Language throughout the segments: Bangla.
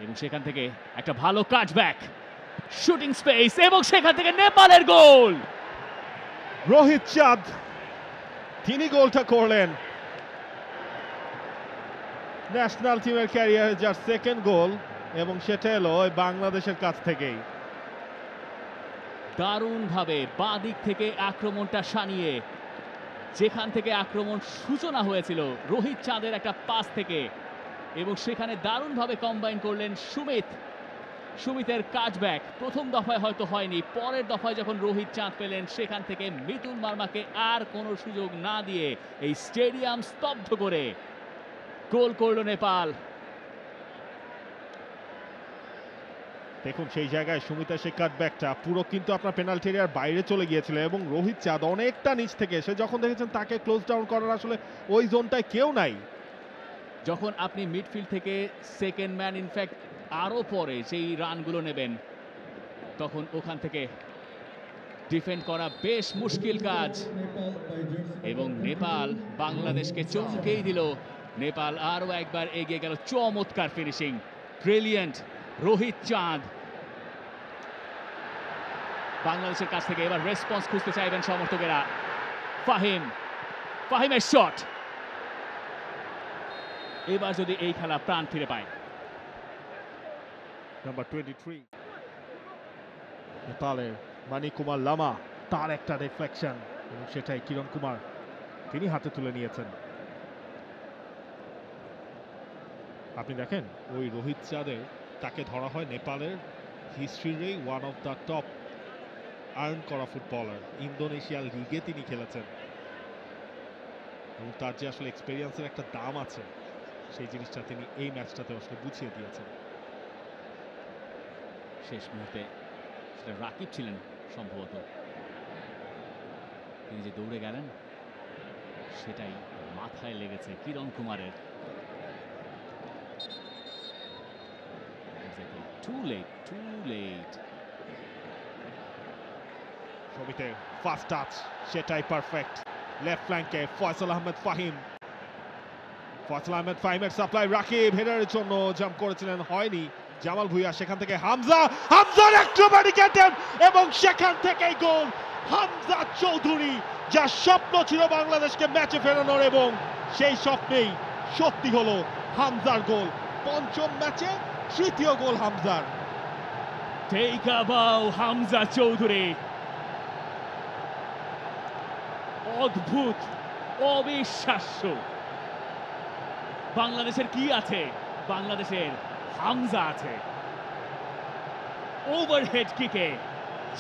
এবং সেখান থেকে একটা ভালো কাটব্যাক, শুটিং স্পেস এবং সেখান থেকে নেপালের গোল। রোহিত চাঁদ তিনি গোলটা করলেন। ন্যাশনাল টিমের ক্যারিয়ারে যার সেকেন্ড গোল, এবং সেটা এলো বাংলাদেশের কাছ থেকেই। দারুণভাবে বাঁ দিক থেকে আক্রমণটা সানিয়ে, যেখান থেকে আক্রমণ সূচনা হয়েছিল রোহিত চাঁদের একটা পাস থেকে, এবং সেখানে দারুণভাবে কম্বাইন করলেন সুমিতের কাটব্যাক। প্রথম দফায় হয়তো হয়নি, পরের দফায় যখন রোহিত চাঁদ পেলেন সেখান থেকে মিতুল মার্মাকে আর কোনো সুযোগ না দিয়ে এই স্টেডিয়াম স্তব্ধ করে গোল করল নেপাল। দেখুন সেই জায়গায় সুমিতের সেই কাটব্যাকটা পুরো কিন্তু আপনার পেনাল্টি এরিয়ার বাইরে চলে গিয়েছিল, এবং রোহিত চাঁদ অনেকটা নিচ থেকে এসে যখন দেখেছেন তাকে ক্লোজ ডাউন করার আসলে ওই জোনটায় কেউ নাই। যখন আপনি মিডফিল্ড থেকে সেকেন্ড ম্যান ইনফ্যাক্ট আরও পরে সেই রানগুলো নেবেন, তখন ওখান থেকে ডিফেন্ড করা বেশ মুশকিল কাজ। এবং নেপাল বাংলাদেশকে চমকেই দিল। নেপাল আরও একবার এগিয়ে গেল। চমৎকার ফিনিশিং, ব্রিলিয়েন্ট রোহিত চাঁদ। বাংলাদেশের কাছ থেকে এবার রেসপন্স খুঁজতে চাইবেন সমর্থকেরা। ফাহিমের শট, এবার যদি এই খেলা প্রাণ ফিরে পায়। নাম্বার 23 নেপালের মানিক কুমার লামা, তার একটা রিফ্লেকশন, এবং সেটাই কিরণ কুমার তিনি হাতে তুলে নিয়েছেন। আপনি দেখেন ওই রোহিত চাঁদের, তাকে ধরা হয় নেপালের হিস্ট্রির one of the top earn করা ফুটবলার। ইন্দোনেশিয়া লিগে তিনি খেলেছেন, এবং তার যে আসলে এক্সপেরিয়েন্সের একটা দাম আছে, সেই জিনিসটা তিনি এই ম্যাচটাতে আসলে বুঝিয়ে দিয়েছেন। শেষ মুহূর্তে সেটা রাকিব ছিলেন সম্ভবত, তিনি যে দৌড়ে গেলেন সেটাই মাথায় লেগেছে কিরণ কুমারের। Too late. সমিতের ফার্স্ট টাচ, সেটাই পারফেক্ট। লেফট ফ্ল্যাঙ্কে ফয়সাল আহমেদ ফাহিমের সাপ্লাই, রাকিব হেডারের জন্য জাম্প করেছিলেন, হয়নি। জামাল ভুঁইয়া, সেখান থেকে হামজার অ্যাক্রোব্যাটিক অ্যাটেম্প্ট, এবং সেখান থেকেই গোল। হামজা চৌধুরী, যার স্বপ্ন ছিল বাংলাদেশকে ম্যাচে ফেরানোর, এবং সেই স্বপ্নেই সত্যি হলো হামজার গোল। পঞ্চম ম্যাচে তৃতীয় গোল হামজার। Take a bow, Hamza Chowdhury. অদ্ভুত, অবিশ্বাস্য। বাংলাদেশের কি আছে? বাংলাদেশের হামজা আছে। ওভারহেড কিকে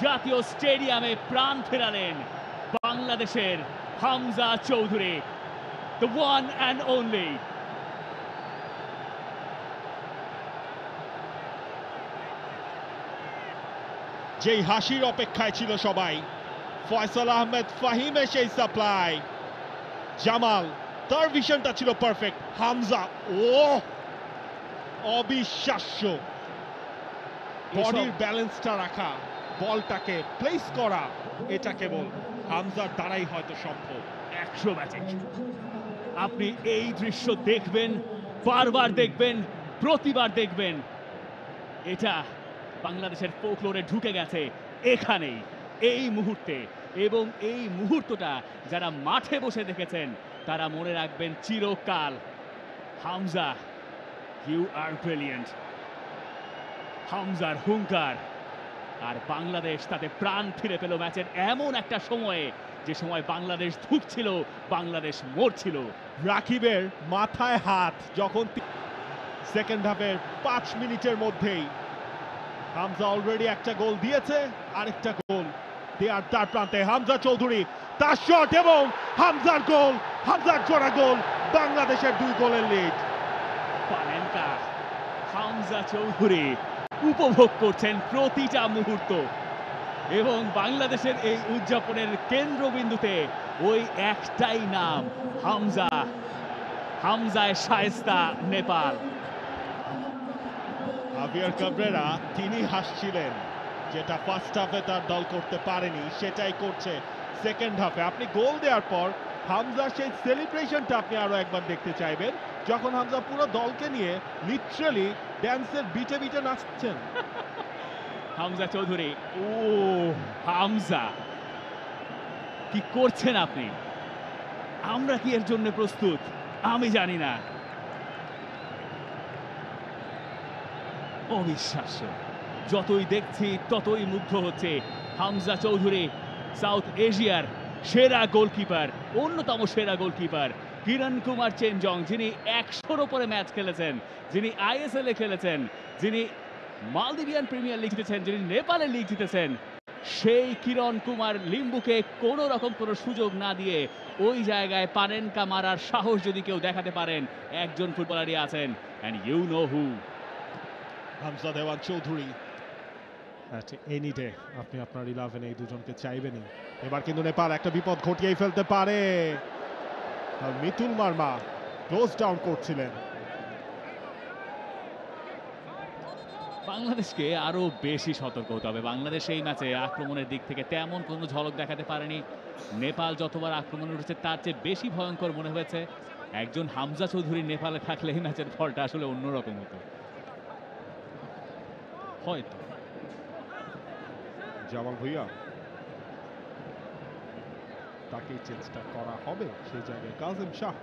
জাতীয় স্টেডিয়ামে প্রাণ ফেরালেন বাংলাদেশের Hamza Chowdhury, the one and only। যেই হাসির অপেক্ষায় ছিল সবাই, ফয়সাল আহমেদ ফাহিমের সেই সাপ্লাই, জামাল তার ভিশনটা ছিল পারফেক্ট, হামজা অবিশ্বাস্য। বডির ব্যালেন্সটা রাখা, বলটাকে প্লেস করা, এটা কেবল হামজার দ্বারাই হয়তো সম্ভব। 100 আপনি এই দৃশ্য দেখবেন, বারবার দেখবেন, প্রতিবার দেখবেন। এটা বাংলাদেশের ফোকলোরে ঢুকে গেছে এখানেই, এই মুহূর্তে। এবং এই মুহূর্তটা যারা মাঠে বসে দেখেছেন তারা মনে রাখবেন চিরকাল। Hamza, you are brilliant. হামজার হুঙ্কার, আর বাংলাদেশ তাতে প্রাণ ফিরে পেল ম্যাচের এমন একটা সময়ে, যে সময় বাংলাদেশ ধুঁকছিল, বাংলাদেশ মরছিল। রাকিবের মাথায় হাত, যখন সেকেন্ড হাফের 5 মিনিটের মধ্যেই হামজা অলরেডি একটা গোল দিয়েছে, আরেকটা গোল দেওয়ার তার প্রান্তে হামজা চৌধুরী, তার শট, এবং হামজার গোল, হামজার জোড়া গোল, বাংলাদেশের 2 গোলের লিড। পানেনকা, হামজা চৌধুরী উপভোগ করছেন প্রতিটা মুহূর্ত, এবং বাংলাদেশের এই উদযাপনের কেন্দ্রবিন্দুতে ওই একটাই নাম, হামজায় শায়েস্তা নেপাল। হাভিয়ার কাবরেরা তিনি হাসছিলেন, যেটা ফার্স্ট হাফে তার দল করতে পারেনি, সেটাই করছে সেকেন্ড হাফে। আপনি গোল দেওয়ার পর হামজার সেই সেলিব্রেশনটা আপনি আরো একবার দেখতে চাইবেন, যখন হামজা পুরো দলকে নিয়ে লিটারালি ড্যান্সের বিটে বিটে নাচছেন। হামজা চৌধুরী, ও হামজা কি করছেন আপনি? আমরা কি এর জন্য প্রস্তুত? আমি জানি না। অবিশ্বাস্য, যতই দেখছি ততই মুগ্ধ হচ্ছে। হামজা চৌধুরী সাউথ এশিয়ার সেরা গোলকিপার, অন্যতম সেরা গোলকিপার। কিরণ কুমার চেনজং, যিনি 100-র উপরে ম্যাচ খেলেছেন, যিনি আইএসএল এ খেলেছেন, যিনি মালদ্বীপিয়ান প্রিমিয়ার লিগ জিতেছেন, যিনি নেপালের লিগ জিতেছেন, সেই কিরণ কুমার লিম্বুকে কোনো রকম কোনো সুযোগ না দিয়ে ওই জায়গায় পারেনকা মারার সাহস যদি কেউ দেখাতে পারেন, একজন ফুটবলারই আছেন, and you know who. Hamza Dewan Chowdhury. Any day আপনি আপনার 11 এই দুজনকে চাইবেনই। এবার কিন্তু নেপাল একটা বিপদ ঘটিয়েই ফেলতে পারে। আর মিতুল মার্মা ক্লোজ ডাউন করছিলেন। বাংলাদেশকে আরো বেশি সতর্ক হতে হবে। বাংলাদেশ এই ম্যাচে আক্রমণের দিক থেকে তেমন কোনো ঝলক দেখাতে পারেনি। নেপাল যতবার আক্রমণে উঠেছে তার চেয়ে বেশি ভয়ঙ্কর মনে হয়েছে। একজন হামজা চৌধুরী নেপালে থাকলে এই ম্যাচের ফলটা আসলে অন্যরকম হতো হয়তো। জামাল ভুঁইয়া, তাকে চেষ্টা করা হবে সেই জায়গায়। কাজিম শাহ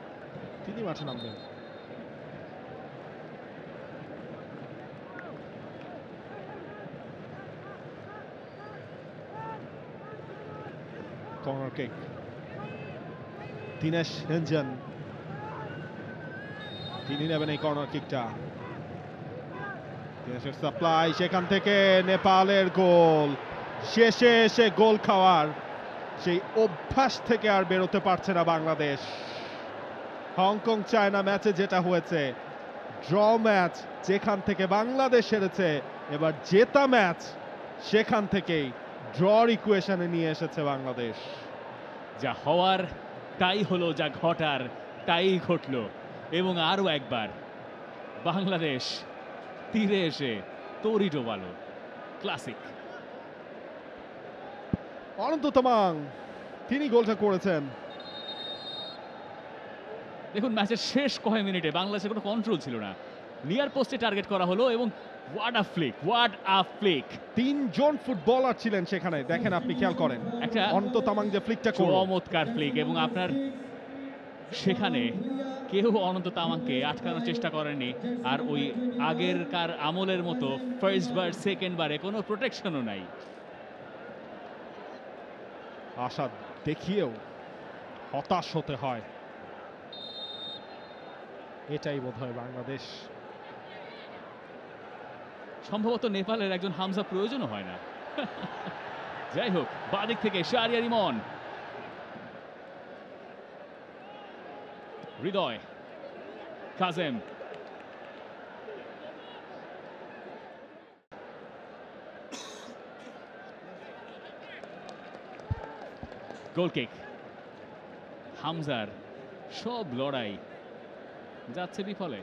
তিনি মাঠে নামবেন। কর্নার কিক, দিনেশ রঞ্জন তিনি নেবেন এই কর্নার কিকটা। দিনেশের সাপ্লাই, সেখান থেকে নেপালের গোল। শেষে এসে গোল খাওয়ার সেই অভ্যাস থেকে আর বেরোতে পারছে না বাংলাদেশ। হংকং চায়না ম্যাচে যেটা হয়েছে, ড্র ম্যাচ যেখান থেকে বাংলাদেশ হেরেছে, এবার জেতা ম্যাচ সেখান থেকেই ড্রর ইকুয়েশনে নিয়ে এসেছে বাংলাদেশ। যা হওয়ার তাই হলো, যা ঘটার তাই ঘটলো। এবং আরও একবার বাংলাদেশ তীরে এসে তরি ডোবালো। ক্লাসিক। অনন্ত তামাং তিনি গোলটা করেছেন। দেখুন, ম্যাচের শেষ কয়েক মিনিটে বাংলাদেশের কোনো কন্ট্রোল ছিল না। নিয়ার পোস্টে টার্গেট করা হলো এবং what a Flick, what a Flick. তিনজন ফুটবলার ছিলেন সেখানে, দেখেন আপনি খেয়াল করেন। একটা অনন্ত তামাং যে ফ্লিকটা করলো, চমৎকার ফ্লিক। এবং আপনার সেখানে কেউ অনন্ত তামাংকে আটকানোর চেষ্টা করেনি। আর ওই আগেরকার আমলের মতো ফার্স্ট বার সেকেন্ড বারে কোনো প্রোটেকশনও নাই। আশা দেখিয়েও হতাশ হতে হয়, এটাই বোধহয় বাংলাদেশ। সম্ভবত নেপালের একজন হামজা প্রয়োজনও হয় না। যাই হোক, বাদিক থেকে শাহরিয়ার ইমন, হৃদয়, কাজেম, গোল কিক। হামজার সব লড়াই যাচ্ছে বিফলে।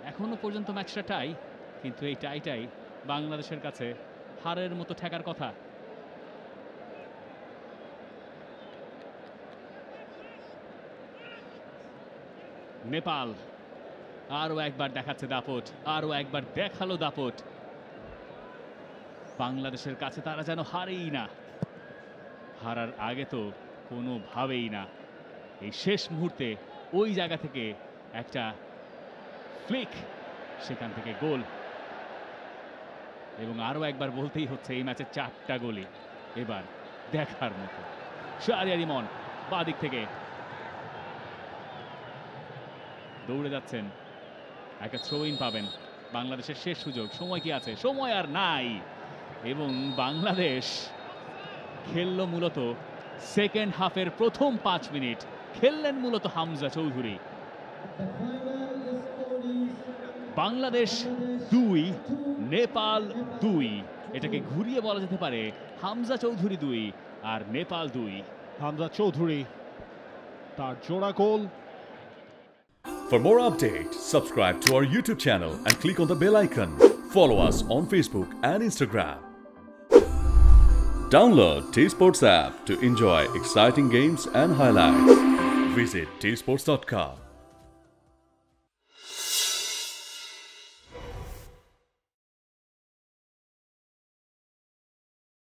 এখনো পর্যন্ত ম্যাচটা টাই, কিন্তু এই টাইটাই বাংলাদেশের কাছে হারের মতো ঠেকার কথা। নেপাল আরও একবার দেখাচ্ছে দাপট, আরও একবার দেখালো দাপট। বাংলাদেশের কাছে তারা যেন হারেই না, হারার আগে তো কোনোভাবেই না। এই শেষ মুহূর্তে ওই জায়গা থেকে একটা ফ্লিক, সেখান থেকে গোল। এবং আরও একবার বলতেই হচ্ছে, এই ম্যাচে 4টা গোলই এবার দেখার মতো। শাহরিয়ার ইমন বাদিক থেকে দৌড়ে যাচ্ছেন, একটা থ্রো ইন পাবেন। বাংলাদেশের শেষ সুযোগ, সময় কি আছে? সময় আর নাই। এবং বাংলাদেশ খেললো মূলত সেকেন্ড হাফের প্রথম 5 মিনিট খেললেন মূলত হামজা চৌধুরী। বাংলাদেশ 2, নেপাল 2। এটাকে ঘুরিয়ে বলা যেতে পারে হামজা চৌধুরী 2 আর নেপাল 2। হামজা চৌধুরী তার জোড়া গোল। For more updates, subscribe to our YouTube channel and click on the bell icon. Follow us on Facebook and Instagram. Download T-Sports app to enjoy exciting games and highlights. Visit tsports.com.